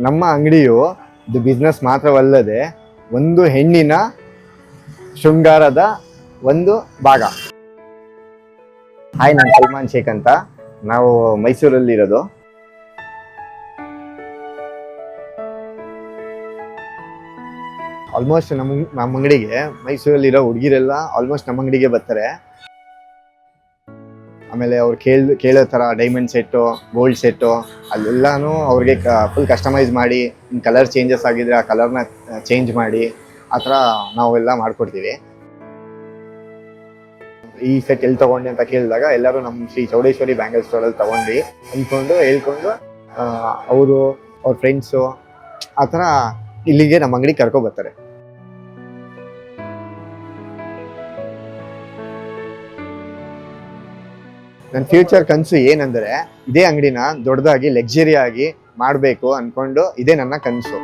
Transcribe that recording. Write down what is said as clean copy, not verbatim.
ನಮ್ಮ ಅಂಗಡಿಯು ಇದು ಬಿಸ್ನೆಸ್ ಮಾತ್ರವಲ್ಲದೆ ಒಂದು ಹೆಣ್ಣಿನ ಶೃಂಗಾರದ ಒಂದು ಭಾಗ. ಹಾಯ್, ನಾನು ಸಲ್ಮಾನ್ ಶೇಖ್ ಅಂತ. ನಾವು ಮೈಸೂರಲ್ಲಿ ಇರೋದು. ಆಲ್ಮೋಸ್ಟ್ ನಮ್ಮ ಅಂಗಡಿಗೆ ಮೈಸೂರಲ್ಲಿರೋ ಹುಡುಗಿರೆಲ್ಲ ಆಲ್ಮೋಸ್ಟ್ ನಮ್ಮ ಅಂಗಡಿಗೆ ಬರ್ತಾರೆ. ಆಮೇಲೆ ಅವ್ರು ಕೇಳೋ ಥರ ಡೈಮಂಡ್ ಸೆಟ್ಟು, ಗೋಲ್ಡ್ ಸೆಟ್ಟು ಅಲ್ಲೆಲ್ಲಾನು ಅವ್ರಿಗೆ ಫುಲ್ ಕಸ್ಟಮೈಸ್ ಮಾಡಿ, ಕಲರ್ ಚೇಂಜಸ್ ಆಗಿದ್ರೆ ಆ ಕಲರ್ನ ಚೇಂಜ್ ಮಾಡಿ ಆ ಥರ ನಾವೆಲ್ಲ ಮಾಡ್ಕೊಡ್ತೀವಿ. ಈ ಸೆಟ್ ಎಲ್ಲಿ ತೊಗೊಂಡು ಅಂತ ಕೇಳಿದಾಗ ಎಲ್ಲರೂ ನಮ್ಮ ಶ್ರೀ ಚೌಡೇಶ್ವರಿ ಬ್ಯಾಂಗಲ್ ಸ್ಟೋರಲ್ಲಿ ತೊಗೊಂಡು ಹೇಳ್ಕೊಂಡು ಅವರು ಅವ್ರ ಫ್ರೆಂಡ್ಸು ಆ ಥರ ಇಲ್ಲಿಗೆ ನಮ್ಮ ಅಂಗಡಿ ಕರ್ಕೊಬರ್ತಾರೆ. ನನ್ನ ಫ್ಯೂಚರ್ ಕನಸು ಏನಂದರೆ ಇದೇ ಅಂಗಡಿನ ದೊಡ್ಡದಾಗಿ ಲಕ್ಸುರಿ ಆಗಿ ಮಾಡಬೇಕು ಅಂದ್ಕೊಂಡು ಇದೇ ನನ್ನ ಕನಸು.